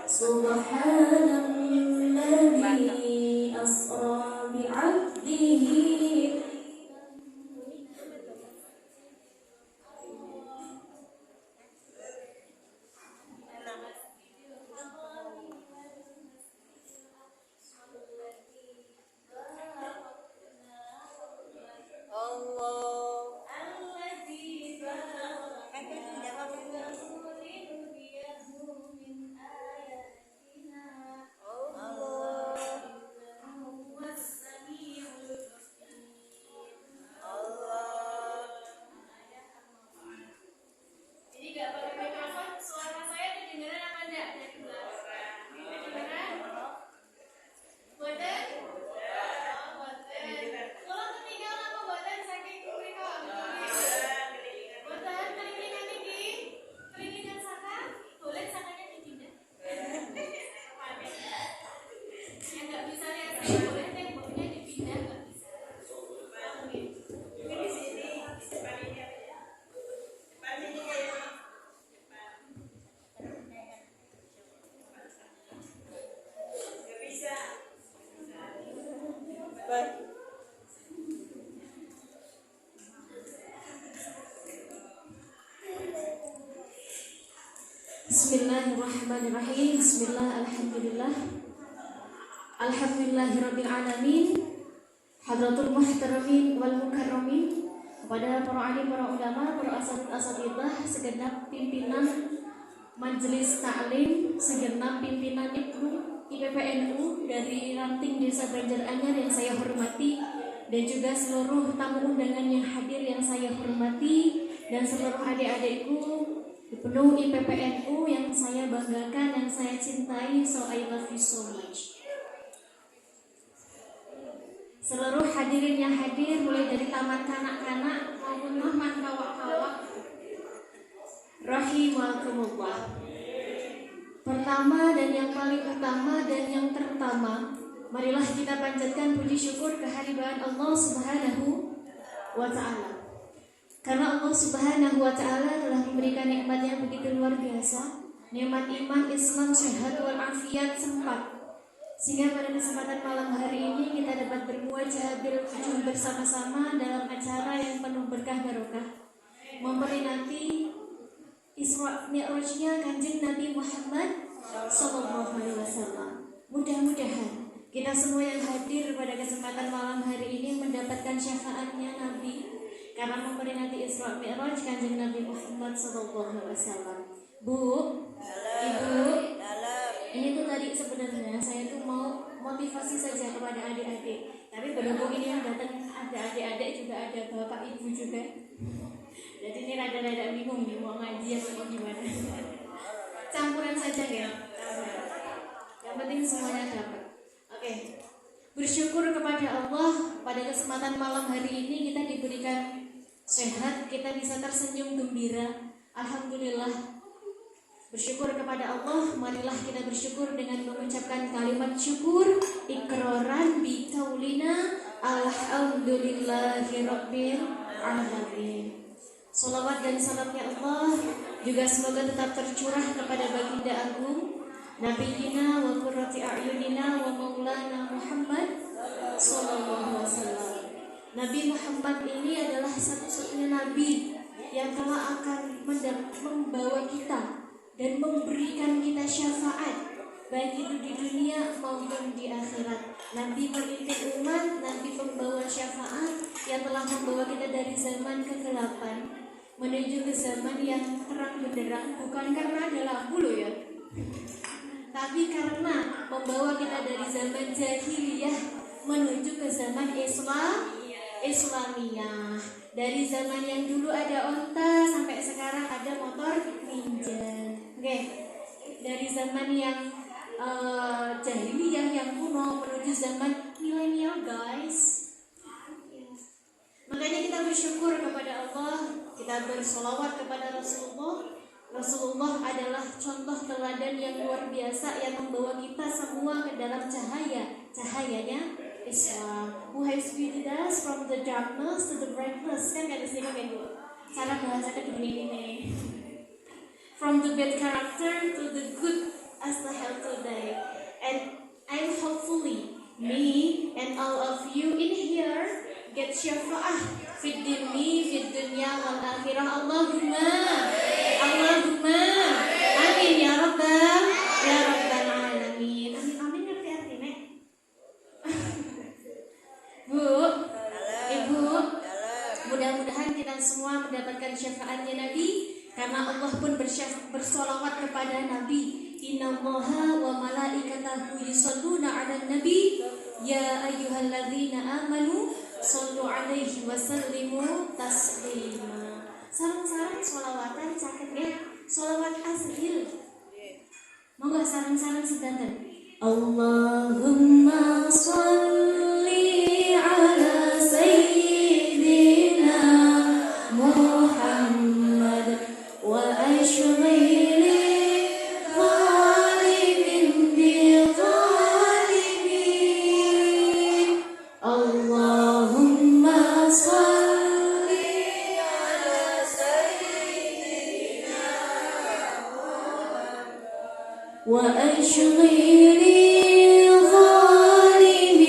Subhanalladzi asra bi'abdihi. Bismillahirrahmanirrahim. Bismillah, alhamdulillah. Alhamdulillahirabbil alamin. Hadratul muhtaramin wal mukarramin. Kepada para alim, para ulama, para asatidzah, segenap pimpinan Majelis Ta'lim, segenap pimpinan IPPNU dari Ranting Desa Banjaranyar yang saya hormati, dan juga seluruh tamu undangan yang hadir yang saya hormati, dan seluruh adik-adikku penuh IPPNU yang saya banggakan, yang saya cintai. So I love you so much. Seluruh hadirin yang hadir, mulai dari taman kanak-kanak maupun taman kawak-kawak, rahimakumullah. Pertama dan yang paling utama dan yang terutama, marilah kita panjatkan puji syukur kehadiran Allah Subhanahu wa Ta'ala. Karena Allah Subhanahu wa Ta'ala telah memberikan nikmat yang begitu luar biasa, nikmat iman, Islam, sehat, walafiat, sempat, sehingga pada kesempatan malam hari ini kita dapat bermuajah berkunjung bersama-sama dalam acara yang penuh berkah barokah, memperingati Isra Mi'rajnya Kanjeng Nabi Muhammad Sallallahu Alaihi Wasallam. Mudah-mudahan kita semua yang hadir pada kesempatan malam hari ini mendapatkan syafaatnya Nabi, karena memperingati Isra Mi'raj Kanjeng Nabi Muhammad SAW. Bu, Ibu, ini tuh tadi sebenarnya saya tuh mau motivasi saja kepada adik-adik, tapi berhubung ini yang datang ada adik-adik juga, ada bapak ibu juga, jadi ini rada-rada bingung nih mau ngaji atau gimana. Campuran saja ya, yang penting semuanya dapat. Oke. Bersyukur kepada Allah, pada kesempatan malam hari ini kita diberikan sehat, kita bisa tersenyum gembira. Alhamdulillah. Bersyukur kepada Allah, marilah kita bersyukur dengan mengucapkan kalimat syukur, iqraran bi qaulina alhamdulillahirabbil alamin. Salawat dan salamnya Allah juga semoga tetap tercurah kepada baginda agung Nabiyina wa qurrati a'yunina wa maulana Muhammad sallallahu alaihi wasallam. Nabi Muhammad ini adalah satu-satunya nabi yang telah akan membawa kita dan memberikan kita syafaat, baik itu di dunia maupun di akhirat. Nabi memimpin umat, Nabi pembawa syafaat yang telah membawa kita dari zaman kegelapan menuju ke zaman yang terang benderang, bukan karena ada lampu loh ya, tapi karena membawa kita dari zaman jahiliyah menuju ke zaman Islamiyah. Dari zaman yang dulu ada onta sampai sekarang ada motor ninja. Oke. Dari zaman yang jahiliyah yang kuno menuju zaman milenial, guys. Makanya kita bersyukur kepada Allah, kita bersolawat kepada Rasulullah. Rasulullah adalah contoh teladan yang luar biasa yang membawa kita semua ke dalam cahayanya Islam. Who has guided us from the darkness to the brightness. Kan ada sini kayak gitu. Cara bahasanya begini nih. From the bad character to the good as the hell today. And I'm hopefully me and all of you in here get syafa'ah fid dini fid dunya wal akhirah. Allahumma amin ya rabbal alamin. Amin ngerti artinya? Bu, Ibu, mudah-mudahan kita semua mendapatkan syafaatnya Nabi, karena Allah pun bersolawat kepada Nabi. Innallaha wa malaikatahu yusholluna 'alan nabi ya ayyuhalladzina amanu shollu 'alaihi wa sallimu taslima. Sareng-sareng sholawatan caketnya sholawat asril. Monggo sareng-sareng sedanten. Allahumma sholli 'ala sayyidina Muhammad wa ashghili وأشغل ظالم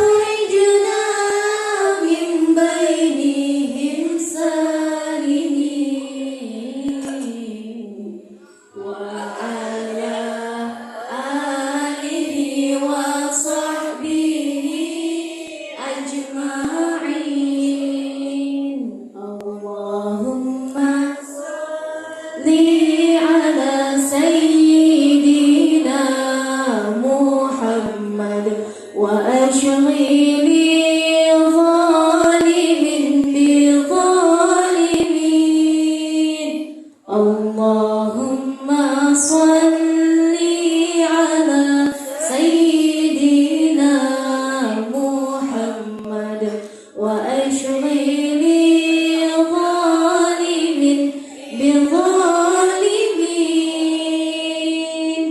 وأخرجنا من بينهم سالمين وعلى آله وصحبه أجمعين. اللهم على سيدنا محمد وأشغل ظالم بظالمين. اللهم صل على سيدنا محمد وأشغل ظالم بظالمين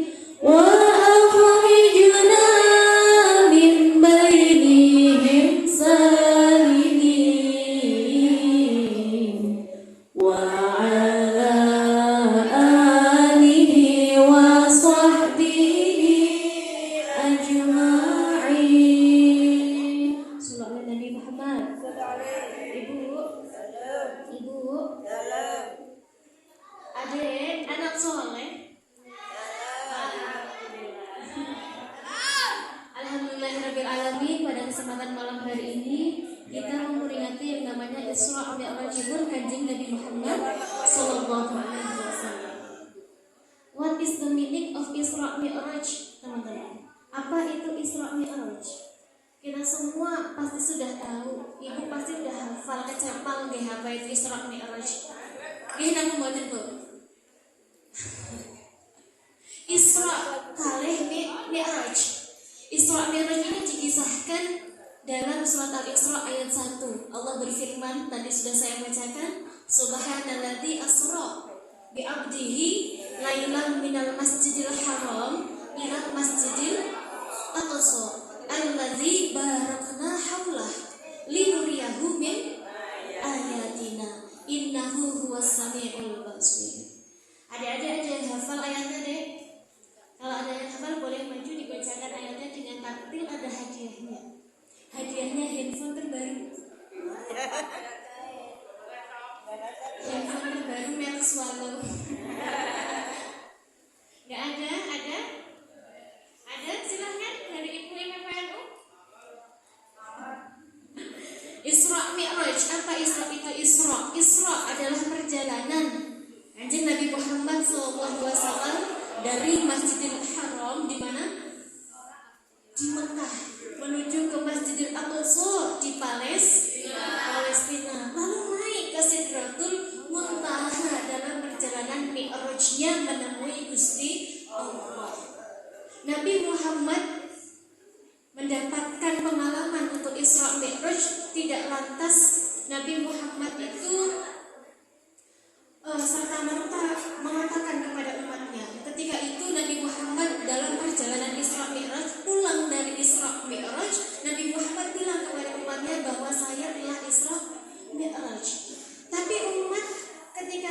وأخرجنا من بينهم سالمين وعلى آله وصحبه أجمعين. Sallallahu Nabi Muhammad. Ibu, adik, anak soleh. Alhamdulillahirabbil alamin. Pada kesempatan malam hari ini kita memperingati yang namanya Isra Mi'raj Kanjeng Nabi Muhammad sallallahu alaihi wasallam. What is the meaning of Isra Mi'raj, teman-teman? Apa itu Isra Mi'raj? Kita semua pasti sudah tahu. Ibu pasti sudah hafal kecepal nggih apa itu Isra Mi'raj. Nggih napa mboten, Bu? Isra kalih Mi'raj. Isra Mi'raj ini dikisahkan dalam surat Al-Isra ayat 1. Allah berfirman, tadi sudah saya bacakan, Subhanalladzi asra bi 'abdihi lailan minal masjidil haram ila masjidil aqsa alladzi barakna haulah linuriyahu min ayatina innahu huwas samiul basir. Adik-adik ada yang hafal ayatnya, Dek? Kalau ada yang hafal boleh maju dibacakan ayatnya dengan taktil, ada hadiahnya. Hadiahnya handphone terbaru. Handphone terbaru merek Swallow. Gak ada? Ada? Ada? Silahkan dari Ibu MPNU. Isra Mi'raj. Apa Isra itu? Isra adalah perjalanan Kanjeng Nabi Muhammad SAW dari Masjidil Haram di mana? Di Mekah menuju ke Masjidil Aqsa di Palestina. Lalu naik ke Sidratul Muntaha dalam perjalanan Mi'rajnya menemui Gusti Allah. Nabi Muhammad mendapatkan pengalaman untuk Isra Mi'raj. Tidak lantas Nabi Muhammad itu serta-merta mengatakan kepada umatnya. Ketika itu Nabi Muhammad dalam perjalanan Isra Mi'raj, pulang dari Isra Mi'raj, Nabi Muhammad bilang kepada umatnya bahwa saya telah Isra Mi'raj. Tapi umat ketika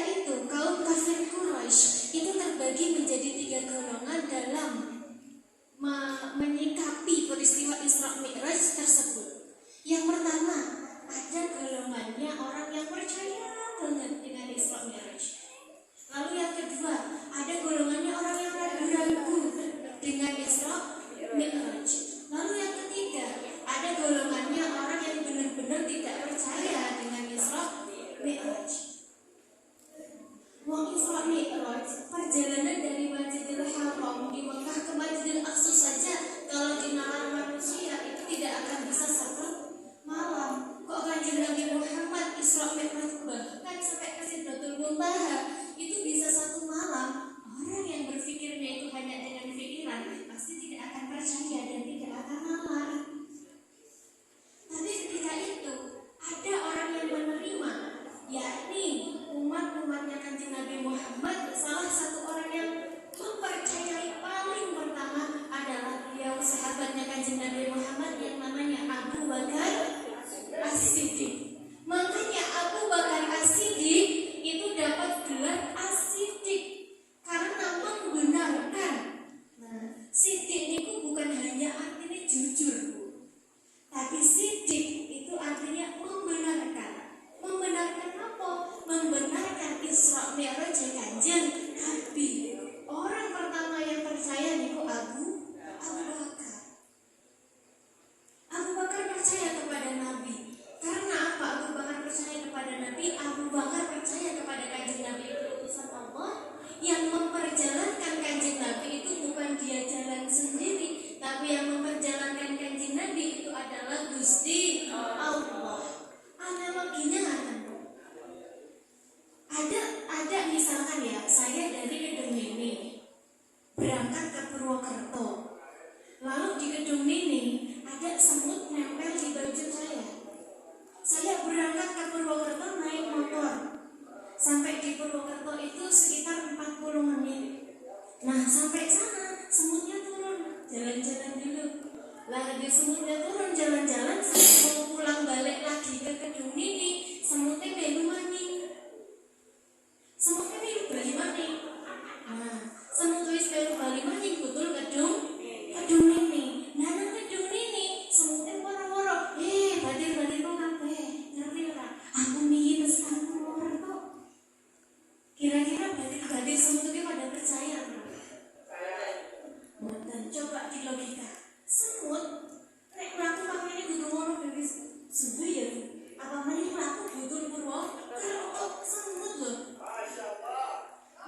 Isra Mi'raj Kanjeng Nabi. Orang pertama yang percaya niku Abu Bakar. Abu Bakar percaya kepada Nabi. Karena apa Abu Bakar percaya kepada Nabi? Abu Bakar percaya kepada Kanjeng Nabi itu utusan Allah. Yang memperjalankan Kanjeng Nabi itu bukan dia jalan sendiri, tapi yang memperjalankan Kanjeng Nabi itu adalah Gusti Allah. Analoginya kan? Ada misalkan ya, saya dari Kedung Mini berangkat ke Purwokerto. Lalu di Kedung Mini ada semut nempel di baju saya. Saya berangkat ke Purwokerto naik motor. Sampai di Purwokerto itu sekitar 40 menit. Nah, sampai sana semutnya turun, jalan-jalan dulu. Lah di semutnya turun jalan-jalan, saya mau pulang balik lagi ke Kedung Mini, semutnya melu maning. Semutnya melu bali maning. Nah, semut wis melu bali maning betul Kedung Mini. Nah, nang Kedung Mini semutnya woro-woro. Badir-badir kok kabeh. Ngerti ora? Aku niki wis Purwokerto. Kira-kira badir-badir semutnya pada percaya ora? Dan coba di logika. Semut nek mlaku makane kudu ngono dhewe subuh ya. Apa meneh mlaku butuh Purwokerto semut lho.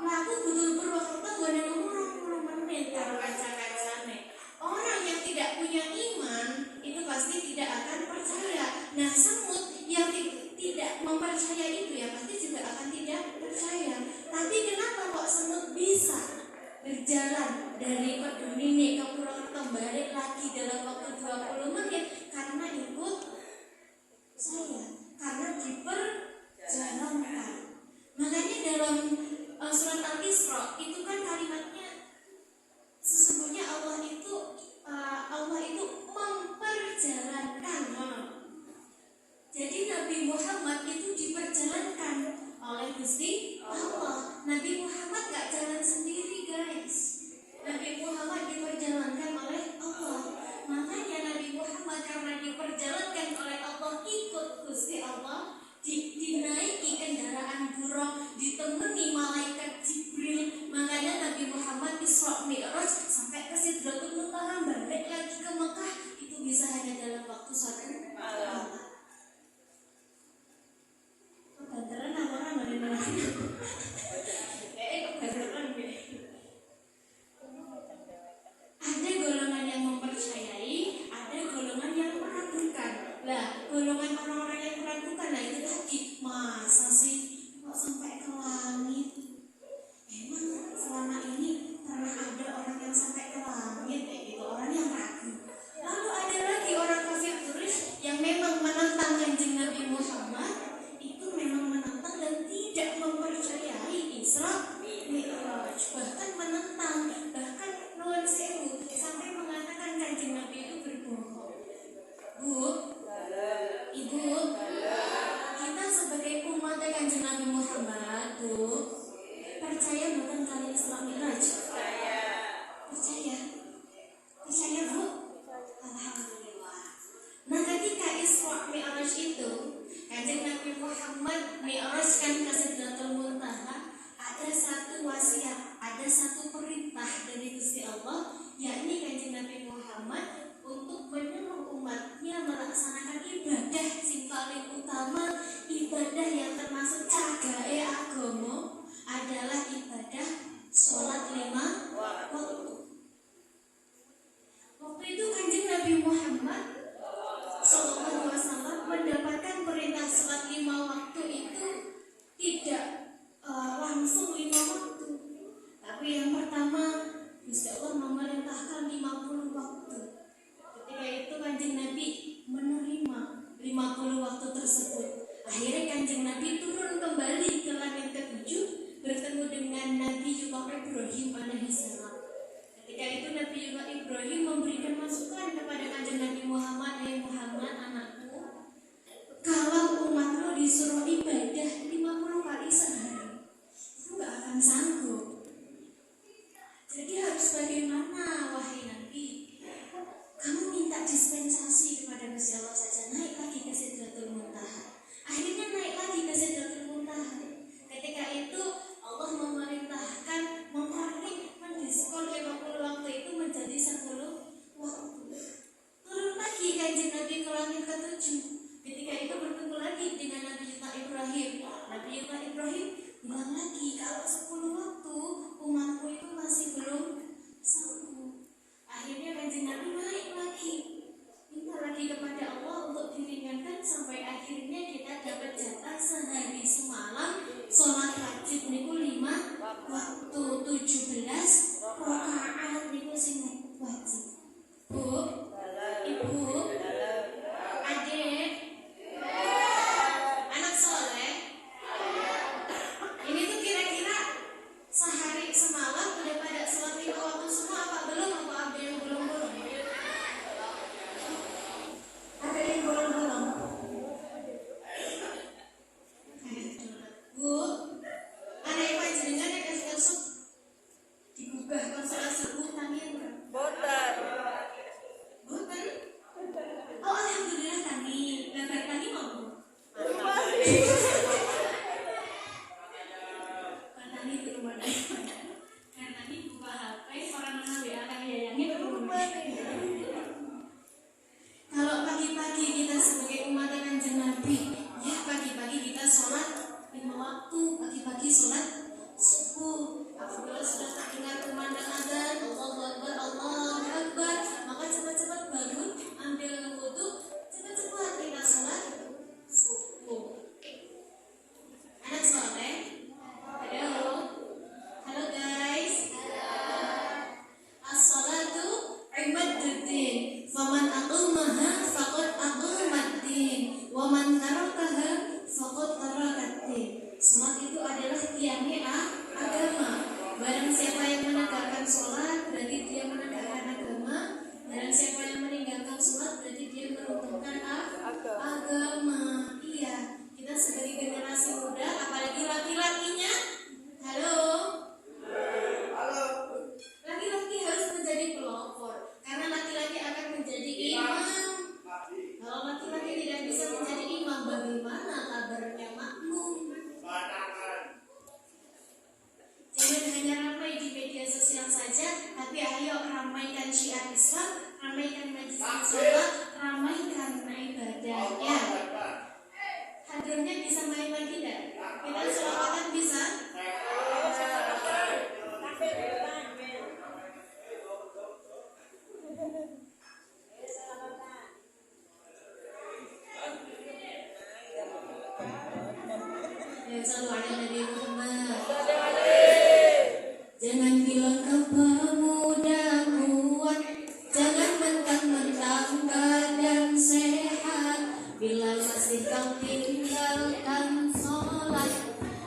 Mlaku butuh Purwokerto gone ngomong 20 menit karo kanca-kancane. Orang yang tidak punya iman itu pasti tidak akan percaya. Nah, semut yang tidak mempercaya itu ya pasti juga akan tidak percaya. Tapi kenapa kok semut bisa berjalan dari Kedung Mini ke Purwokerto balik lagi dalam waktu 20 menit? Karena ikut saya, karena diperjalankan. Makanya dalam surat Al-Isra itu kan kalimatnya sesungguhnya Allah itu memperjalankan. Jadi Nabi Muhammad itu diperjalankan oleh Gusti Allah. Nabi Muhammad gak jalan sendiri guys. Nabi Muhammad diperjalankan oleh Allah. Makanya Nabi Muhammad karena diperjalankan oleh Allah ikut Gusti Allah, dinaiki kendaraan buruk, ditemani malaikat Jibril. Makanya Nabi Muhammad Isra Mi'raj sampai ke Sidratul Muntaha balik lagi ke Mekah itu bisa hanya dalam waktu 1 malam. Kebanteran orang mana kebanteran deh. Ada golongan yang mempercayai, ada golongan yang meragukan. Lah, golongan orang-orang yang meragukan lah itu tadi, masa sih kok sampai ke langit? Emang selama ini pernah ada orang yang sampai ke langit kayak gitu, orang yang ragu. Lalu ada lagi orang kafir Quraisy yang memang menentang Kanjeng Nabi Muhammad, itu memang menentang dan tidak mempercayai Isra Mi'raj, bahkan menentang, bahkan nuwun sewu sampai mengatakan Kanjeng Nabi itu berbohong. Ibu, kita sebagai umat Kanjeng Nabi Muhammad percaya bukan kali Isra Mi'raj? Percaya Bu? Alhamdulillah. Nah, ketika Isra Mi'raj itu Kanjeng Nabi Muhammad mi'rajkan ke Sidratul Muntaha, ada satu wasiat, ada satu perintah dari Gusti Allah, yakni Kanjeng Nabi Muhammad untuk menyuruh umatnya melaksanakan ibadah sing paling utama, ibadah yang termasuk cagae agama adalah ibadah sholat 5 waktu. Waktu itu Kanjeng Nabi Muhammad SAW mendapatkan perintah sholat 5 waktu itu tidak langsung 5 waktu, tapi yang pertama Gusti Allah memerintahkan 50 waktu. Ketika itu Kanjeng Nabi menerima 50 waktu tersebut. Akhirnya Kanjeng Nabi turun kembali ke langit ke-7 bertemu dengan Nabi Ibrahim alaihissalam. Ketika itu Nabi Ibrahim memberikan masukan kepada Kanjeng Nabi Muhammad, Muhammad anakku, kalau umatmu disuruh ibadah 50 kali sehari, itu gak akan sanggup. Jadi harus bagaimana wahai Nabi? bilang lagi kalau 10 waktu umatku itu masih belum sanggup. Akhirnya Kanjeng Nabi naik lagi, minta lagi kepada Allah untuk diringankan sampai akhirnya kita dapat jatah sehari semalam sholat wajib niku 5 waktu 17 rakaat niku sing wajib. Bu, ibu, adik, anak soleh, ini tuh kira-kira sehari semalam udah pada sholat 5 waktu semua apa belum? Apa ada yang belum? Ada yang belum? Bu, ada yang panjenengan yang kasih digugah konsolasi subuh tangian boten. Oh alhamdulillah tangi, lebar tangi mau bu. Tangi di rumah karena ini buka HP orang mengambil akan yayangin rumah. Kalau pagi-pagi kita sebagai umat Kanjeng Nabi, ya pagi-pagi kita sholat 5 waktu, pagi-pagi sholat subuh. Apabila sudah terdengar kumandang adzan, Allahu Akbar, Allahu Akbar, maka cepat-cepat bangun, ambil wudu, cepat-cepat kita sholat subuh. Anak soleh, halo guys. As-salatu imaduddin, faman aqamaha faqad aqamaddin, wa man tarakaha faqad tarakaddin. Salat itu adalah tiangnya agama. Barang siapa yang menegakkan sholat berarti dia menegakkan agama. Barang siapa yang meninggalkan sholat berarti dia meruntuhkan agama. Iya, kita sebagai generasi muda, apalagi laki-lakinya, halo, laki-laki harus menjadi pelopor karena laki-laki akan menjadi imam. Kalau laki-laki tidak bisa menjadi imam, bagaimana kabarnya makmum? Jangan hanya ramai di media sosial saja, tapi ayo ramaikan syiar Islam, ramaikan majelis sholat, ramaikan ibadah. Ya, hadirnya bisa main lagi tidak? Kita sholawatan bisa? Ya, selalu ada Nabi Muhammad. Jangan bilang kamu muda kuat, jangan mentang-mentang badan sehat. Bila masih kau tinggalkan sholat,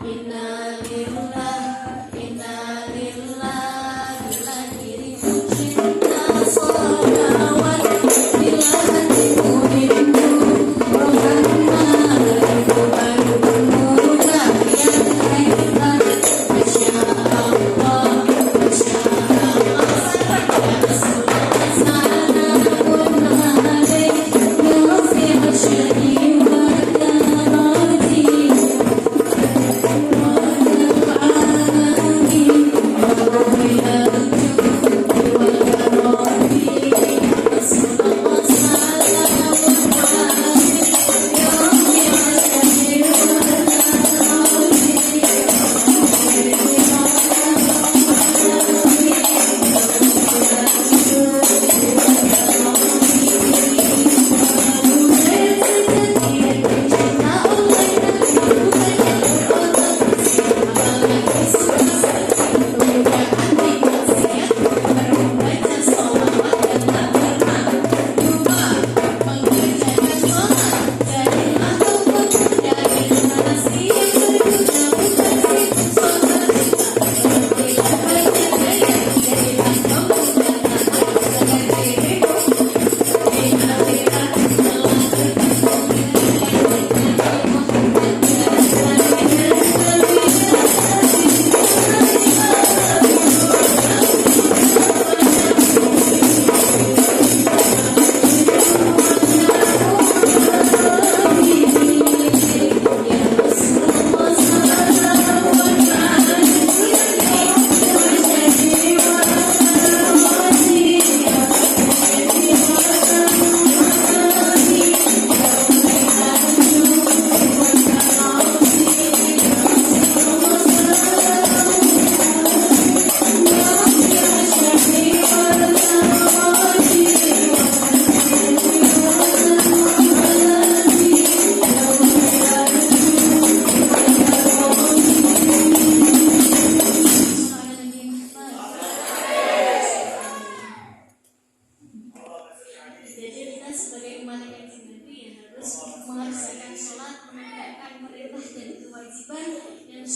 innalillah, innalillah. Bila dirimu cinta sholawat, bila hatimu rindu rohana, itu baru pemuda yang hebat. Masya Allah. Shadi wa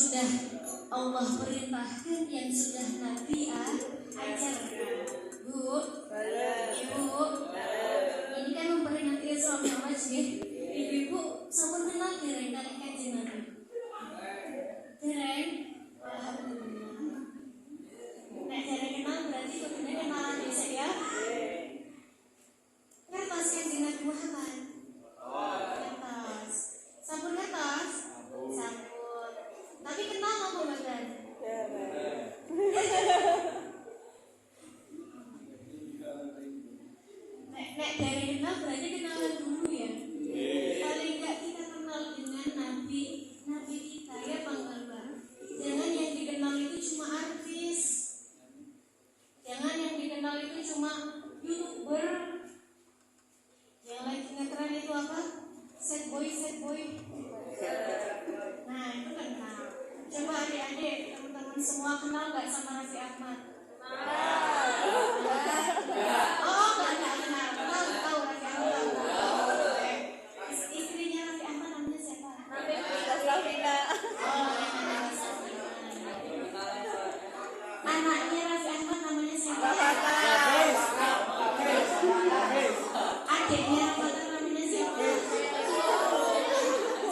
sudah Allah perintahkan, yang sudah Nabi ajarkan. Bu, Ibu, ini kan memperingati Isra Mi'raj ya. Ibu-ibu sampun kenal dereng kali Kanjeng Nabi? Dereng? Alhamdulillah. Nek dereng kenal berarti kudunya kenalan dhisik ya. Ngertos Kanjeng Nabi Muhammad? Ngertos. Sampun ngertos? Sampun. Tapi kenal apa mboten? Nek dari kenal berarti kenalan dulu ya. Paling enggak kita kenal dengan Nabi kita ya Bang. Jangan yang dikenal itu cuma artis. Jangan yang dikenal itu cuma YouTuber. Yang lagi ngetren itu apa? Sad boy. Nah, itu kenal. Coba adik-adik, teman-teman semua kenal nggak sama Raffi Ahmad? Oh, nggak kenal. Tahu Raffi Ahmad. Istrinya Raffi Ahmad namanya siapa? Anaknya Raffi Ahmad namanya siapa? Adiknya Raffi Ahmad namanya siapa?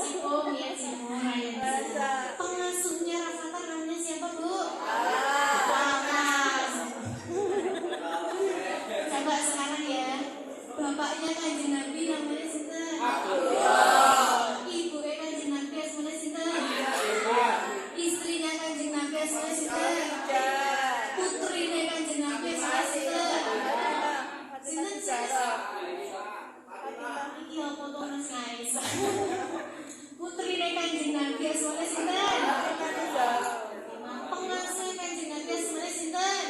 Cipong ya, Cipong. Pengasuhnya Raffi Ahmad namanya siapa, Bu? Coba sekarang ya, bapaknya Kanjeng Nabi namanya sinten? Ibunya Kanjeng Nabi asmane sinten? Istrinya Kanjeng Nabi asmane sinten? Putrinya Kanjeng Nabi asmane sinten? Sinten? Iki apa to Mas Kaisa? Putrinya Kanjeng Nabi asmane sinten? Pengasuh Kanjeng Nabi asmane sinten?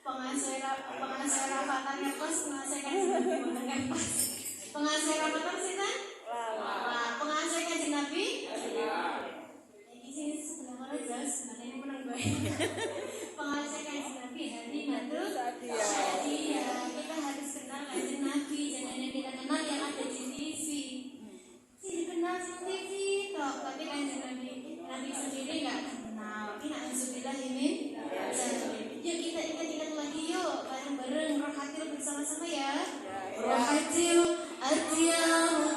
Pengasuh rapatan ngertos, pengasuh Kanjeng Nabi mboten ngertos. Pengasuh rapatan sinten? Pengasuh Kanjeng Nabi? Iki sing sebelah mana jelas, sebenarnya menang bae. Pengasuh Kanjeng Nabi Halimatul Sa'diyah. Kita harus kenal Kanjeng Nabi, jangan yang kita kenal yang ada di TV. Sih dikenal di TV toh, tapi Kanjeng Nabi sendiri enggak kenal. Ini alhamdulillah ini. Yuk kita ingat-ingat lagi yuk, bareng-bareng Rohatil bersama-sama ya. Rohatil Adiyah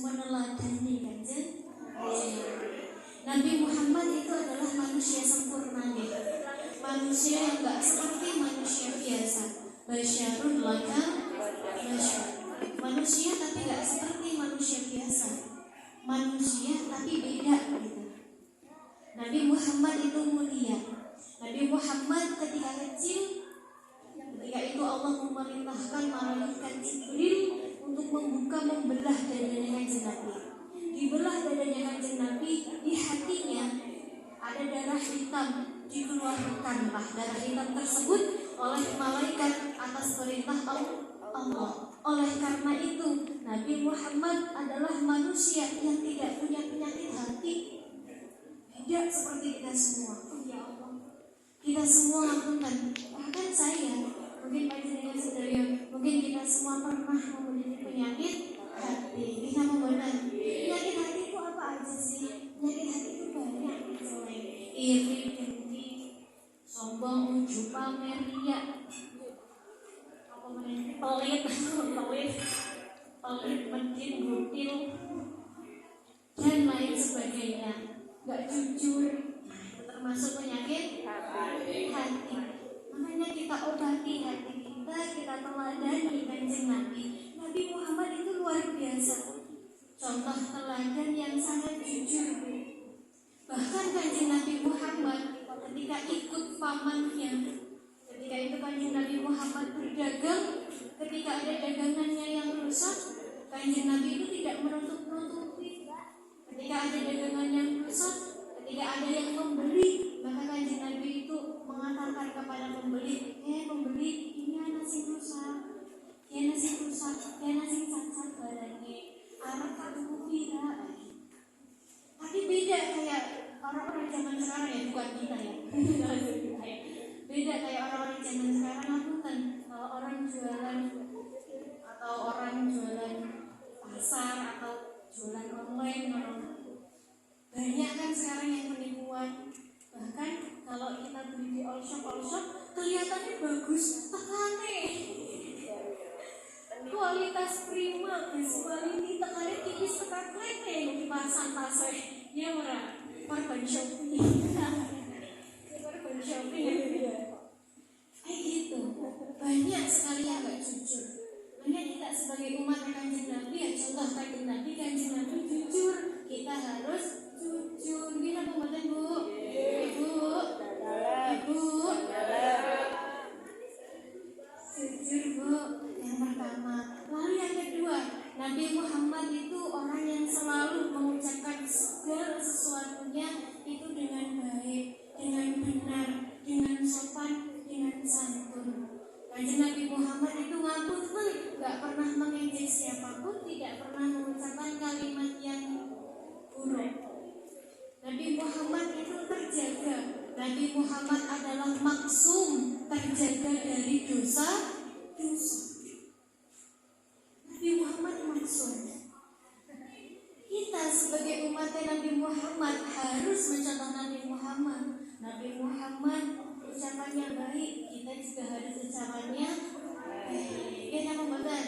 meneladani kanjeng Nabi Muhammad itu adalah manusia sempurna, manusia yang gak seperti manusia biasa. Basyarun laka basyar, manusia tapi gak seperti manusia biasa, manusia tapi beda gitu. Nabi Muhammad itu mulia. Nabi Muhammad ketika kecil, ketika itu Allah memerintahkan malaikat Jibril untuk membelah dadanya kanjeng Nabi. Dibelah dadanya kanjeng Nabi, di hatinya ada darah hitam, dikeluarkanlah darah hitam tersebut oleh malaikat atas perintah Allah. Oleh karena itu Nabi Muhammad adalah manusia yang tidak punya penyakit hati, tidak seperti kita semua. Ya Allah, kita semua ampunkan, bahkan saya, mungkin panjenengan sedaya, mungkin kita semua pernah memiliki penyakit hati. Kita membenar penyakit hati itu apa aja sih? Penyakit hati itu banyak, iri, dengki, sombong, ujub, pamer, riya, pelit, pentin, butil, dan lain sebagainya. Gak jujur, termasuk penyakit hati. Makanya kita obati hati kita teladani kanjeng Nabi. Nabi Muhammad itu luar biasa, contoh teladan yang sangat jujur. Bahkan kanjeng Nabi Muhammad ketika ikut pamannya, ketika itu kanjeng Nabi Muhammad berdagang, ketika ada dagangannya yang rusak, kanjeng Nabi itu tidak menutup-nutupi. Ketika ada dagangan yang rusak, ketika ada yang membeli, maka kanjeng Nabi itu mengatakan kepada pembeli, pembeli, ini ana sing rusak, ini sing rusak, ini sing cacat barangnya, arep tuku pira. Tapi beda kayak orang-orang zaman sekarang ya, bukan kita ya. Beda kayak orang-orang zaman sekarang. Ngapunten, kalau orang jualan atau orang jualan pasar atau jualan online, banyak kan sekarang yang penipuan. Bahkan kalau kita beli di all shop kelihatannya bagus, tekane kualitas prima, quality, tekane tipis, tekan klete dipasang tasnya. Ya ora, korban shopping. Korban shopping ya. Kayak gitu. Banyak sekali yang gak jujur. Makanya kita sebagai umat kanjeng Nabi, ya contoh kanjeng Nabi jujur. Kita harus jujur. Kita pembuatan Bu. Ibu. Jujur Bu, yang pertama. Lalu yang kedua, Nabi Muhammad itu orang yang selalu mengucapkan segala sesuatunya itu dengan baik, dengan benar, dengan sopan, dengan santun. Kanjeng Nabi Muhammad itu ngapunten, gak pernah mengejek siapapun, tidak pernah mengucapkan kalimat yang buruk. Nabi Muhammad itu terjaga. Nabi Muhammad adalah maksum, terjaga dari dosa. Nabi Muhammad maksum. Kita sebagai umat Nabi Muhammad harus mencontoh Nabi Muhammad. Nabi Muhammad ucapannya baik, kita juga harus ucapannya baik. Kita membeban.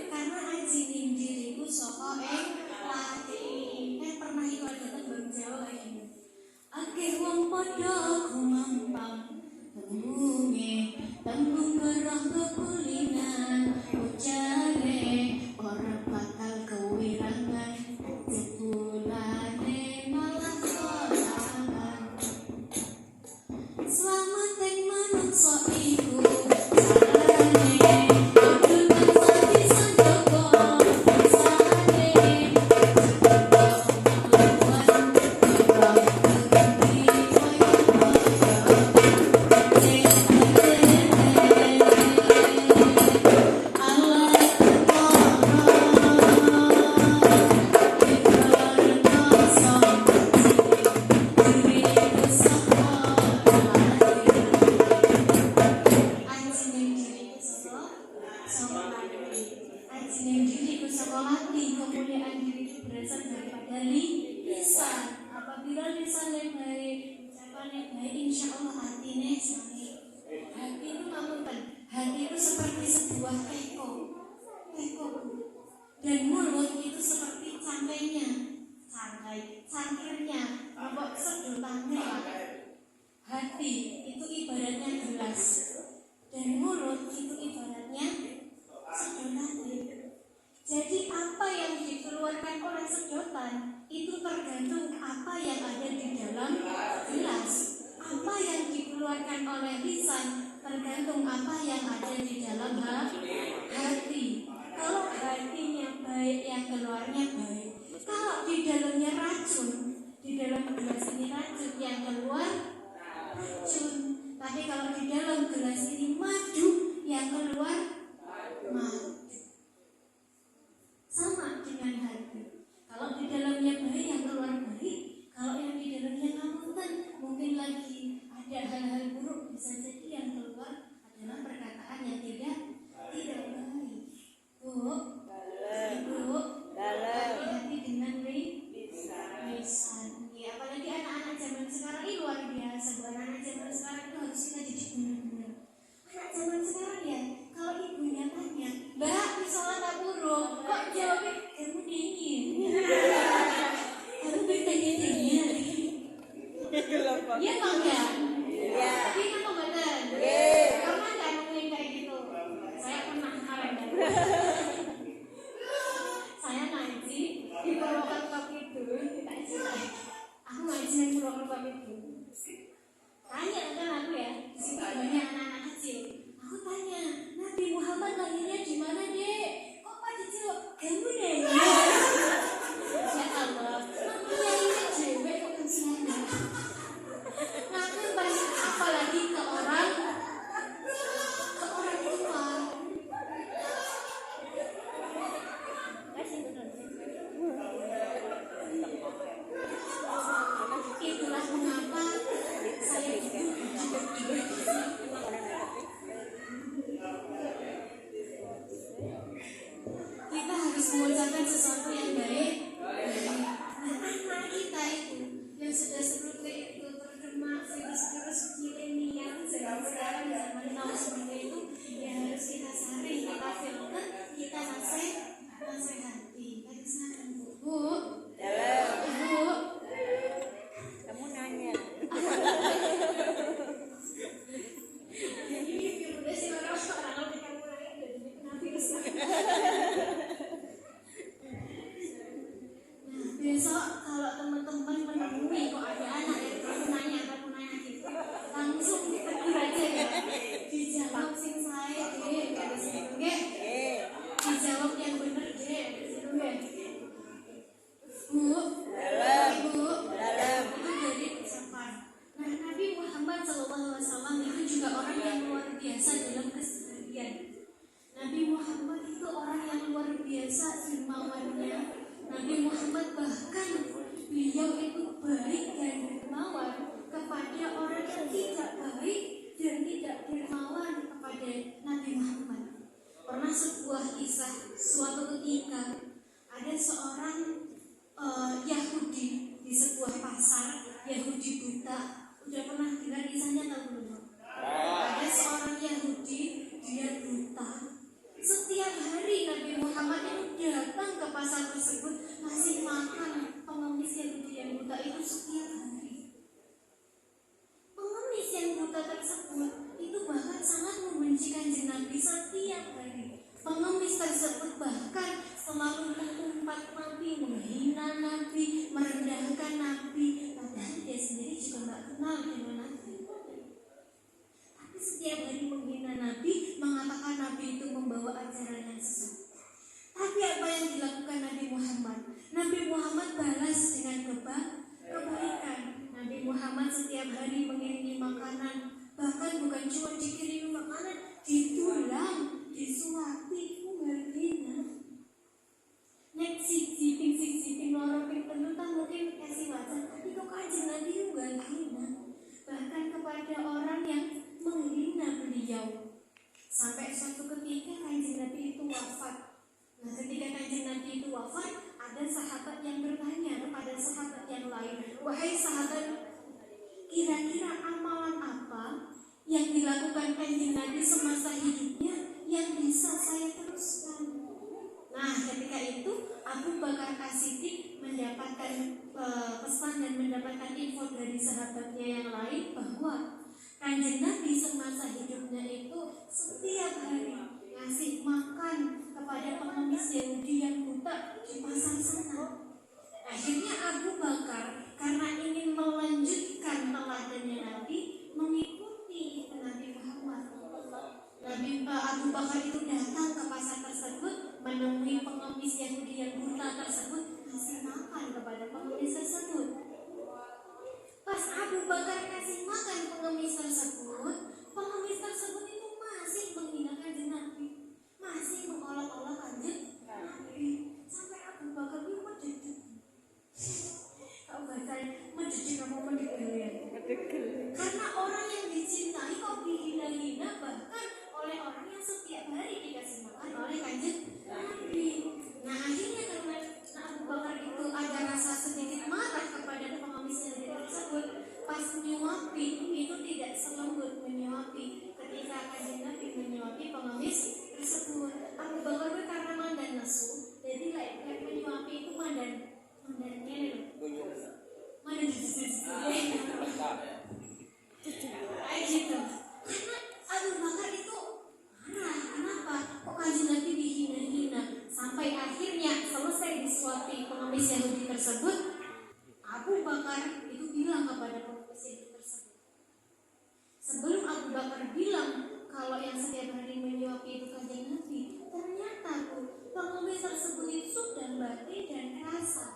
Karena aji diriku soko lati. Pernah itu ada tembang Jawa ini. Akeh wong padha gumampang tembung gerah kepulingan, ucare ora bakal kewirangan, jebulane malah kolangan. Selamat yang manungsa iku salane, kudu tansah disanjoko sane. Hati itu seperti sebuah teko, dan mulut itu seperti hati itu ibaratnya gelas, dan mulut itu ibaratnya sedotan. Jadi apa yang dikeluarkan oleh sedotan itu tergantung apa yang ada di dalam gelas. Apa yang dikeluarkan oleh lisan tergantung apa yang ada di dalam hati. Kalau hatinya baik, yang keluarnya baik. Kalau di dalamnya racun, di dalam gelas ini racun, yang keluar racun. Tapi kalau di dalam gelas ini madu, yang keluar madu. Sama dengan hati. Kalau di dalamnya baik, yang keluar baik. Kalau yang di dalamnya ngamutan, mungkin lagi ada hal-hal buruk, bisa jadi yang keluar adalah perkataan yang tidak baik. Bu, ibu, hati-hati dengan lisan. Ya, apalagi anak-anak zaman sekarang ini luar biasa. Anak-anak zaman sekarang itu harus kita didik benar-benar. Anak zaman sekarang ya, kalau ibunya tanya, Mbak, misalnya tak buruk, kok jawabnya kamu dingin? Kamu bertanya dingin. Iya bang ya? Iya. Tapi kan pembatan. Karena nggak ngomongin kayak gitu. Saya pernah kemarin kan. Saya ngaji di Purwokerto itu. Aku ngaji di Purwokerto itu. Tanya kan aku ya, di situ banyak anak-anak kecil. Aku tanya, Nabi Muhammad lahirnya di mana dek? Kok Pak dijawab kamu deh? Ya Allah, namanya ini cewek kok kesana. Ngaku paling apalagi ke orang tua. Itulah mengapa saya kita harus mengucapkan sesuatu yang baik. Anak kita itu yang sudah seperti itu terkena virus milenial zaman sekarang, zaman now seperti itu, ya harus kita saring, kita filter, kita nasihati. Tadi silakan Bu. Ibu. Kamu nanya. Ini virusnya sih orang-orang kalau kamu nanya jadi kena virus. Besok kalau teman-teman menemui kok ada anak yang kamu nanya gitu, langsung tegur aja ya. Dijawab sing saya deh, kata situ nggih. Dijawab yang bener deh, situ nggih. Bu, Ibu, itu dari ucapan. Nah, Nabi Muhammad SAW itu juga orang yang luar biasa dalam keseharian. Nabi Muhammad itu orang yang luar biasa dermawannya. Nabi Muhammad bahkan beliau itu baik dan dermawan kepada orang yang tidak baik dan tidak dermawan kepada Nabi Muhammad. Pernah sebuah kisah, suatu ketika ada seorang Yahudi di sebuah pasar, Yahudi buta. Udah pernah dengar kisahnya atau belum? Ada seorang Yahudi, dia buta. Setiap hari Nabi Muhammad itu datang ke pasar tersebut, ngasih makan pengemis Yahudi yang buta itu setiap hari. Pengemis yang buta tersebut itu bahkan sangat membenci Kanjeng Nabi setiap hari. Pengemis tersebut bahkan selalu mengumpat Nabi, menghina Nabi, merendahkan Nabi, padahal dia sendiri juga nggak kenal dengan Nabi. Tapi setiap hari menghina Nabi, mengatakan Nabi itu membawa ajaran yang sesat. Tapi apa yang dilakukan Nabi Muhammad? Nabi Muhammad balas dengan kebaikan. Nabi Muhammad setiap hari mengirimi makanan, bahkan bukan cuma dikirimi makanan, ditulang, disuapi, ngertina. Nek siji loro ping telu ta mungkin kasih wajan, tapi kok Kanjeng Nabi ngertina. Bahkan kepada orang yang menghina beliau. Sampai suatu ketika Kanjeng Nabi itu wafat. Nah, ketika Kanjeng Nabi itu wafat, ada sahabat yang bertanya kepada sahabat yang lain, wahai sahabat, kira-kira amalan apa yang dilakukan Kanjeng Nabi semasa hidupnya yang bisa saya teruskan? Nah, ketika itu Abu Bakar As-Siddiq mendapatkan pesan dan mendapatkan info dari sahabatnya yang lain bahwa Kanjeng Nabi semasa hidupnya itu setiap hari ngasih makan kepada pengemis Yahudi yang buta di pasar sana. Akhirnya Abu Bakar karena ingin melanjutkan teladannya Nabi, mengikuti Nabi Muhammad. Abu Bakar itu datang ke pasar tersebut, menemui pengemis Yahudi yang buta tersebut, ngasih makan kepada pengemis tersebut. Pas Abu Bakar kasih makan pengemis tersebut itu masih menghina Kanjeng Nabi, masih mengolok-olok Kanjeng Nabi, sampai Abu Bakar itu menjejek. Kau bahasa menjejek kamu menjejek ya? Karena orang yang dicintai kok dihina-hina, bahkan oleh orang yang setiap hari dikasih makan oleh Kanjeng Nabi. Nah akhirnya karena Abu Bakar itu ada rasa sedikit marah kepada pengemis Yahudi tersebut, pas menyuapi itu tidak selembut menyuapi ketika Kanjeng Nabi menyuapi pengemis tersebut. Abu Bakar itu karena mandan nesu, jadi kayak menyuapi itu mandannya kayak gitu. Karena Abu Bakar itu marah, kenapa kok Kanjeng Nabi dihina-hina, sampai akhirnya selesai disuapi pengemis Yahudi tersebut. Abu Bakar itu bilang kepada pengemis Yahudi tersebut, sebelum Abu Bakar bilang kalau yang setiap hari menyuapi itu Kanjeng Nabi, ternyata pengemis tersebut itu sudah batin dan rasa.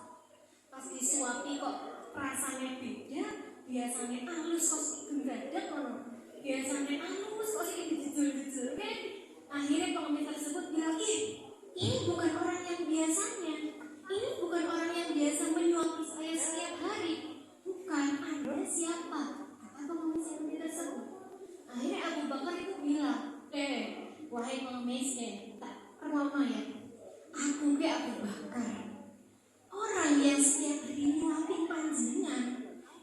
Pas disuapi kok rasanya beda, biasanya halus kok genggadak loh, biasanya halus kok dijejel-jejel kan. Akhirnya pengemis tersebut bilang, ini bukan orang yang biasanya, ini bukan orang yang biasa menyuapi saya setiap hari. Bukan, Anda siapa? Kata pengemis Yahudi tersebut. Akhirnya Abu Bakar itu bilang, wahai pengemis, tak permohonan ya, aku ke Abu Bakar, orang yang setiap hari nyuapin panjenengan,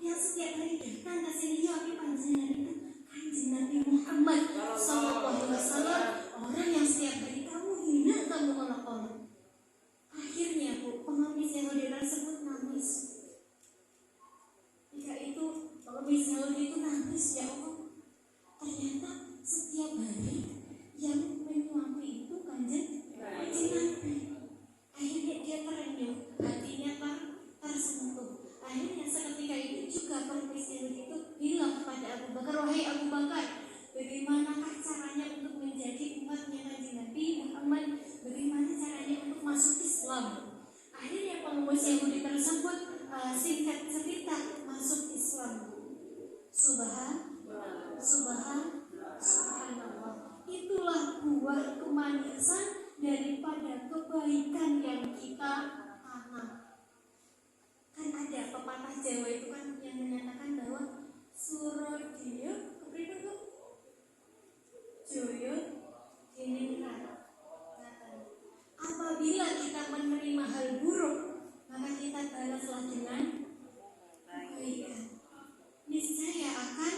yang setiap hari datang ke sini nyuapin panjenengan itu Kanjeng Nabi Muhammad SAW, orang yang setiap hari kamu hina, kamu olok-olok. Akhirnya pengemis Yahudi tersebut nangis. Ketika itu pengemis Yahudi itu nangis, ya Allah, ternyata setiap hari yang menyuapi itu Kanjeng Nabi. Akhirnya dia terenyuh, hatinya tersentuh. Akhirnya seketika itu juga pengemis Yahudi itu bilang kepada Abu Bakar, wahai Abu Bakar, bagaimanakah caranya untuk menjadi umatnya Kanjeng Nabi Muhammad? Bagaimana caranya untuk masuk Islam? Akhirnya pengemis Yahudi tersebut singkat cerita masuk Islam. Subhanallah. Itulah buah kemanisan daripada kebaikan yang kita tanam. Kan ada pepatah Jawa itu kan yang menyatakan bahwa Surodyo kepriwe Joyo diningrat. Apabila kita menerima hal buruk, maka kita balaslah dengan kebaikan. Niscaya akan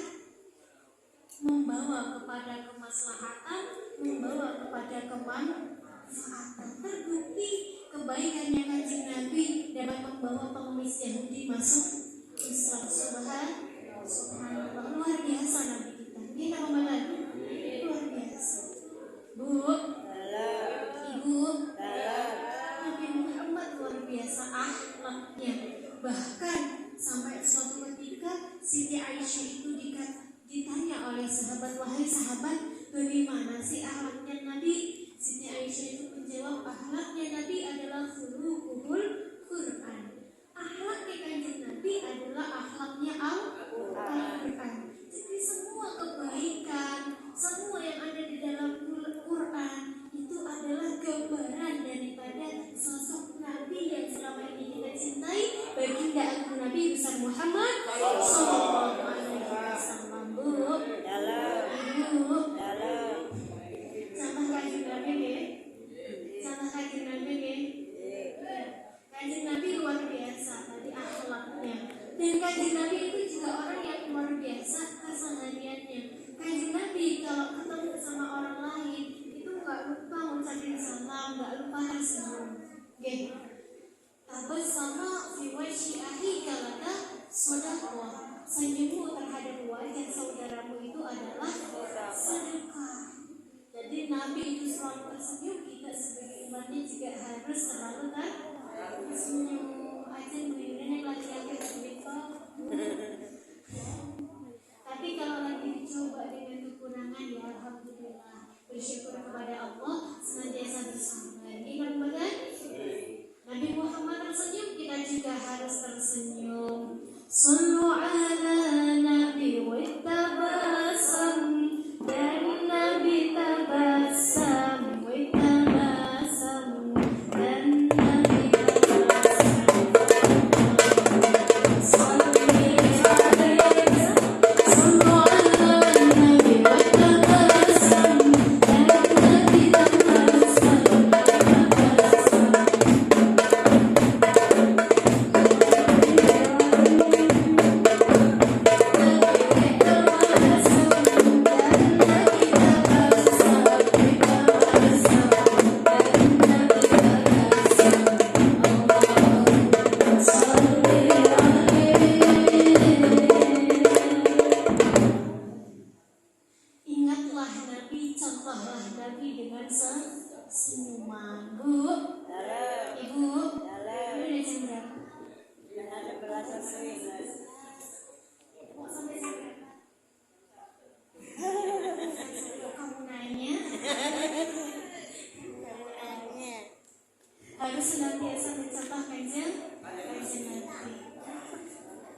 membawa kepada kemaslahatan, membawa kepada kemanfaatan. Terbukti kebaikannya Kanjeng Nabi dapat membawa pengemis Yahudi masuk Islam. Subhanallah, luar biasa Nabi kita. Ini nama lagi luar biasa. Bu, Ibu, Nabi Muhammad luar biasa akhlaknya. Bahkan sampai suatu ketika Siti Aisyah itu ditanya oleh sahabat, wahai sahabat, bagaimana sih akhlaknya Nabi? Siti Aisyah itu menjawab, akhlaknya Nabi adalah khuluquhul Quran. Akhlaknya Kanjeng Nabi adalah akhlaknya Al-Quran. Jadi semua kebaikan, semua yang ada di dalam Quran itu adalah gambaran daripada sosok Nabi yang selama ini kita cintai, baginda agung Nabi besar Muhammad sallallahu alaihi wasallam. Ibu, sama Kanjeng Nabi nggih. Sama Kanjeng Nabi nggih. Kanjeng Nabi luar biasa tadi akhlaknya. Dan Kanjeng Nabi itu juga orang yang luar biasa kesehariannya. Kanjeng Nabi kalau ketemu sama orang lain itu nggak lupa ngucapin salam, nggak lupa tersenyum. Tapi sama fi wajhi akhi kalaka sedekah. senyummu terhadap wajah saudaramu itu adalah sedekah. Jadi Nabi itu selalu tersenyum, kita sebagai umatnya juga harus selalu tersenyum. Aja yang laki-laki begitu. Tapi kalau lagi dicoba dengan kekurangan, ya alhamdulillah, bersyukur kepada Allah, senantiasa bersabar. Ingat betul? Nabi Muhammad tersenyum, kita juga harus tersenyum. Sallu ala Nabi wa tabasam, dan Nabi tabasam wa tabasam, dan Nabi tabasam. Sallu ala Nabi wa tabasam, dan Nabi tabasam. Ingatlah Nabi, contohlah Nabi dengan senyuman. Bu, Ibu, udah jam berapa? Ada berasa sering. Mau sampai jam berapa? Kamu nanya. Harus senantiasa mencontoh kanjeng Nabi.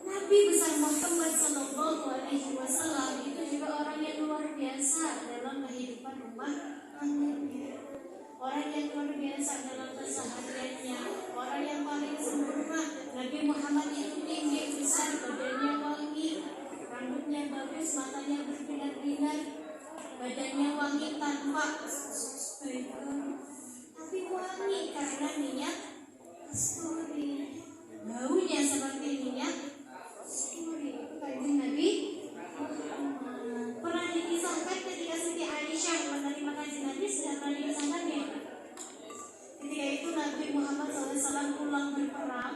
Nabi besar Muhammad Sallallahu Alaihi Wasallam itu juga orang yang luar biasa dalam kehidupan rumah tangganya. Orang yang luar biasa dalam kesehariannya, orang yang paling sempurna. Nabi Muhammad itu tinggi, besar, badannya wangi, rambutnya bagus, matanya berbinar-binar, badannya wangi tanpa tapi wangi karena minyak kasturi. Baunya seperti minyak kasturi. Itu kanjeng Nabi pernah dikisahkan ketika Siti Aisyah menerima kanjeng Nabi, sudah pernah dikisahkan ya. Ketika itu Nabi Muhammad SAW pulang berperang,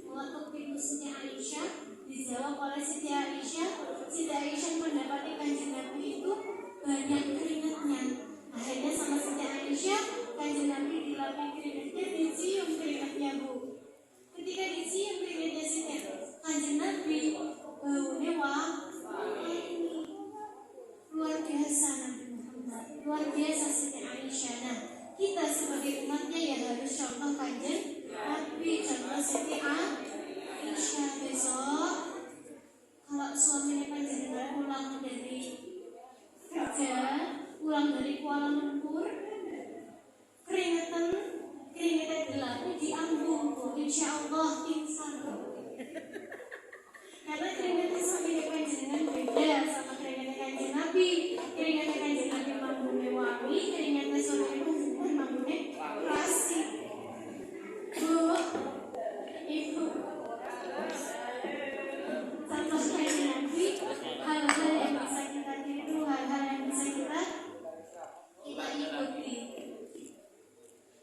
mengetuk pintu Siti Aisyah, dijawab oleh Siti Aisyah. Siti Aisyah mendapati kanjeng Nabi itu banyak keringatnya. Akhirnya sama Siti Aisyah, kanjeng Nabi dilapih keringatnya, dicium keringatnya Bu. Ketika dicium keringatnya Siti, kanjeng Nabi baunya wangi. Luar biasa Nabi Muhammad, luar biasa Siti Aisyah. Nah, kita sebagai umatnya ya harus contoh kanjeng Nabi, contoh Siti Aisyah. Besok kalau suaminya kanjeng Nabi pulang dari kerja, pulang dari Kuala Lumpur, keringetan gelapnya diambung, insya Allah pingsan. Karena keringetan suaminya kanjeng beda sama keringetan kanjeng Nabi. Keringetan kanjeng Nabi mambungnya wangi, keringetan suaminya kanjeng mambungnya rasik. Bu, Ibu, contoh kanjeng Nabi, hal-hal yang bisa kita tiru, hal-hal yang bisa kita ikuti.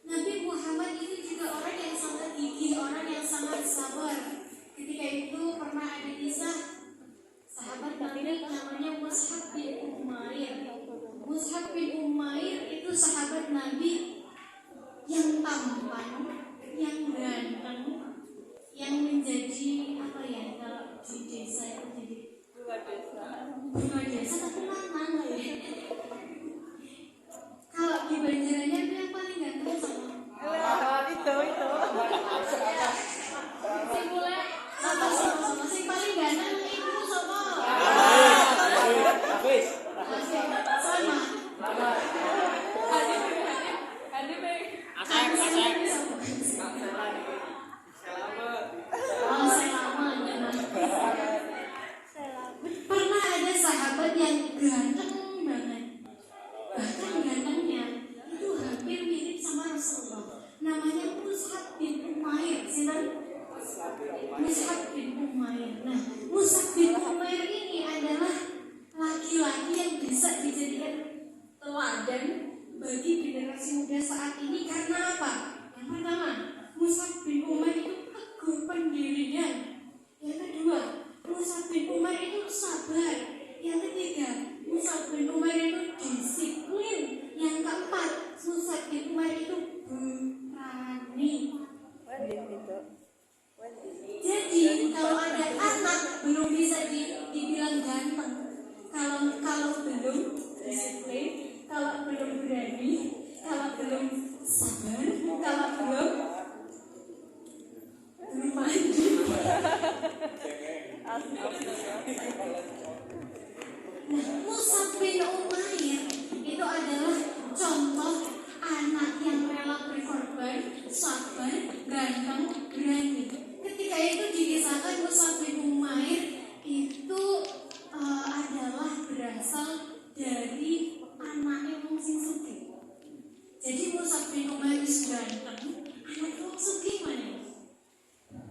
Nabi Muhammad itu juga orang yang sangat gigih, orang yang sangat sabar. Ketika itu pernah ada kisah sahabat Nabi namanya Mus'ab bin Umair. Mus'ab bin Umair itu sahabat Nabi yang tampan, yang ganteng, yang menjadi apa ya, kalau di desa itu jadi bunga desa, tapi mana ya? Kalau di Banjaranya itu yang paling ganteng sama Itu. simulnya sama sing paling ganteng itu sama pernah ada sahabat yang ganteng banget, bahkan gantengnya itu hampir mirip sama Kalau ada anak belum bisa dibilang ganteng. Kalau belum disiplin, kalau belum berani, kalau belum sabar, kalau belum mandi. Nah, Mus'ab bin Umair itu adalah contoh anak yang rela berkorban, sabar, ganteng, berani. Ketika itu dikisahkan Mus'ab bin Umair itu adalah berasal dari anaknya wong sing sugih. Jadi Mus'ab bin Umair itu ganteng, anak wong sugih mana?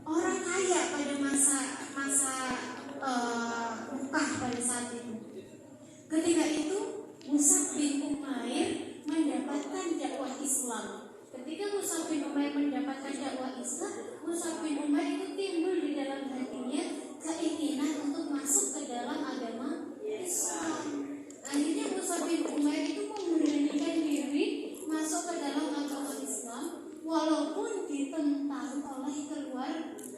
Orang kaya pada masa Mekah pada saat itu. Ketika itu Mus'ab bin Umair mendapatkan dakwah Islam. Ketika Mus'ab bin Umair mendapatkan dakwah Islam, Mus'ab bin Umair itu timbul di dalam hatinya keinginan untuk masuk ke dalam agama Islam. Akhirnya Mus'ab bin Umair itu memberanikan diri masuk ke dalam agama Islam, walaupun ditentang oleh keluarganya.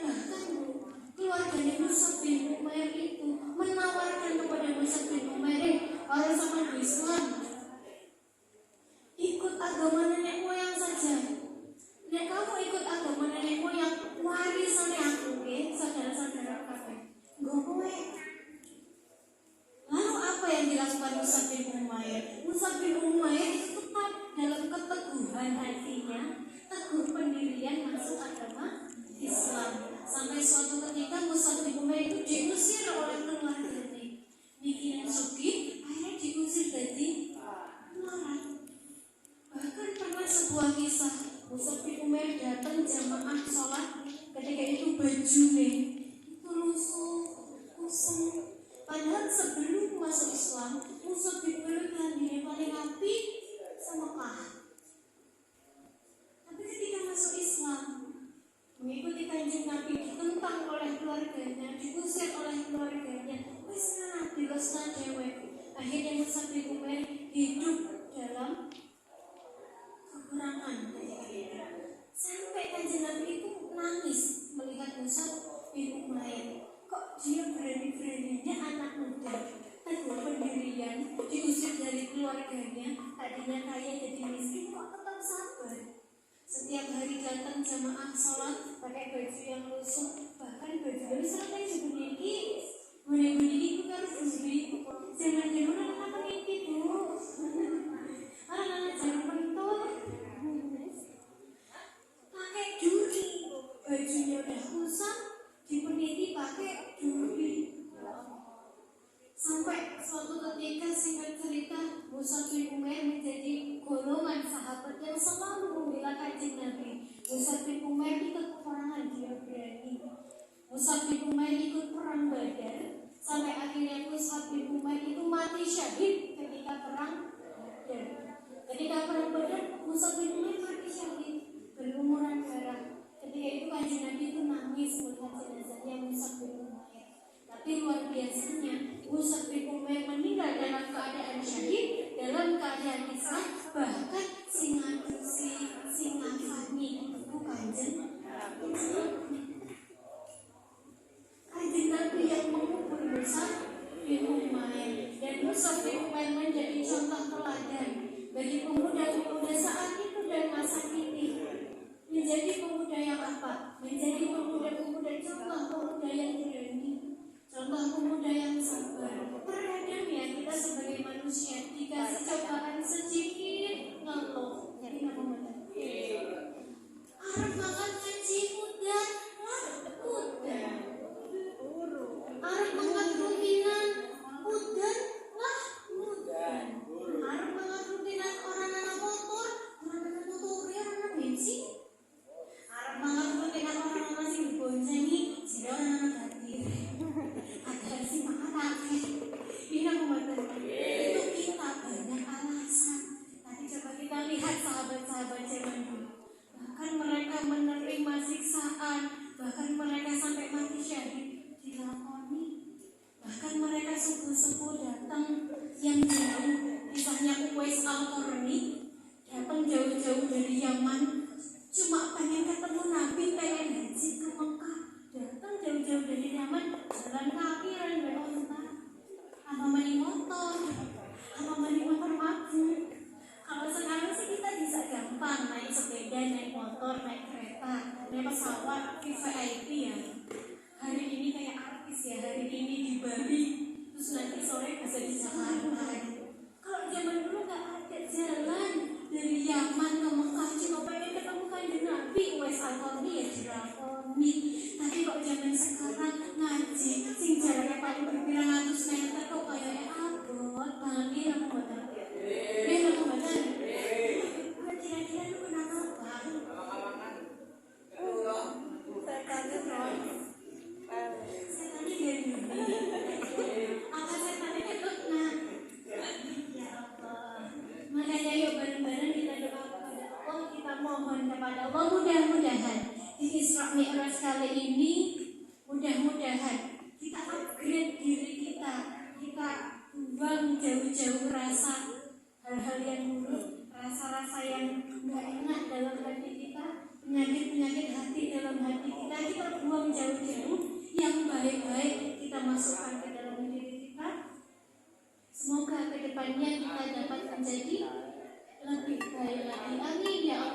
Bahkan keluarganya Mus'ab bin Umair itu menawarkan kepada Mus'ab bin Umair, orang sama Islam, ikut agama nenek moyang saja. Nek kamu ikut agama nenek moyang, warisannya aku, saudara-saudara kafir. Gokowe. Lalu apa yang dilakukan Mus'ab bin Umair? Mus'ab bin Umair itu tetap dalam keteguhan hatinya, teguh pendirian masuk agama Islam. Sampai suatu ketika Mus'ab bin Umair itu diusir oleh keluarganya. Mikirin sugih, akhirnya diusir dari melarat. Bahkan pernah sebuah kisah, Mus'ab bin Umair datang jamaah sholat, ketika itu bajunya itu lusuh, kusam. Padahal sebelum masuk Islam, Mus'ab bin Umair diri paling api semekah. Tapi ketika masuk Islam, mengikuti kanjeng Nabi, ditentang oleh keluarganya, diusir oleh keluarganya, wis dilosna dewek. Akhirnya Mus'ab bin Umair hidup dalam kekurangan ketika itu. Sampai kanjeng Nabi itu nangis melihat Mus'ab bin Umair. Kok dia berani-beraninya anak muda, teguh pendirian, diusir dari keluarganya, tadinya kaya jadi miskin, kok tetap sabar. Setiap hari datang jamaah sholat pakai baju yang lusuh, bahkan baju sampai sebunyi bunyi-bunyi itu kan bunyi. Jangan-jangan anak-anak ini bu, anak-anak jangan mentol, pakai duri, bajunya udah kusam, dipeniti pakai duri. Sampai suatu ketika singkat cerita, Mus'ab bin Umair menjadi golongan sahabat yang selalu membela kanjeng Nabi. Mus'ab bin Umair itu kekurangan, dia berani. Mus'ab bin Umair ikut perang Badar, sampai akhirnya Mus'ab bin Umair itu mati syahid ketika perang Badar. Ketika perang Badar, Mus'ab bin Umair mati syahid, berlumuran darah. Ketika itu kanjeng Nabi itu nangis melihat jenazahnya Mus'ab bin Umair. Tapi luar biasanya, Mus'ab bin Umair meninggal dalam keadaan syahid, dalam keadaan Islam, bahkan singafani itu kanjeng Nabi yang mengubur Mus'ab bin Umair. Dan Mus'ab bin Umair menjadi contoh teladan bagi pemuda-pemuda saat itu dan masa kini. Menjadi pemuda yang apa? Menjadi pemuda-pemuda contoh pemuda yang berani, contoh pemuda yang sabar. Terkadang ya kita sebagai manusia dikasih cobaan sedikit ngeluh. Jadi apa benar? Arab makan gaji muda, muda. Arab makan rutinan, muda, muda. Arab makan rutinan orang anak motor, orang bensin. Arab makan rutinan orang masih diboncengi, jadi orang anak hadir. Ada si makan lagi. Ini aku betul. Itu kita banyak alasan. Tadi coba kita lihat sahabat-sahabat zaman dulu. Bahkan mereka menerima siksaan, bahkan mereka sampai mati syahid dilakoni. Bahkan mereka subuh-subuh datang yang jauh. Misalnya Uwais Al-Qarni datang jauh-jauh dari Yaman, cuma pengen ketemu Nabi, motor, naik kereta, naik pesawat, VIP ya. Hari ini kayak artis ya, hari ini di Bali, terus nanti sore bisa di Jakarta. Kalau zaman dulu nggak ada jalan dari Yaman ke Mekah, cuma pengen ketemu kanjeng Nabi, wes alkohol ya dilakoni. Tapi kok zaman sekarang ngaji, sing jaraknya paling berpirang ratus meter kok kayak abot, balik aku badan. Aku badan. Kira-kira lu kenapa bang? Saya kaget Roy. Setannya dari dunia. Apa setannya ketutna? Ya Allah. Makanya yuk bareng-bareng kita doa kepada Allah, kita mohon kepada Allah mudah-mudahan di Isra Mi'raj kali ini mudah-mudahan kita upgrade diri kita buang jauh-jauh rasa hal-hal yang buruk, rasa-rasa yang nggak enak dalam hati kita, penyakit-penyakit hati dalam hati kita buang jauh-jauh, yang baik-baik kita masukkan ke dalam diri kita. Semoga kedepannya kita dapat menjadi lebih baik lagi. Amin ya Allah.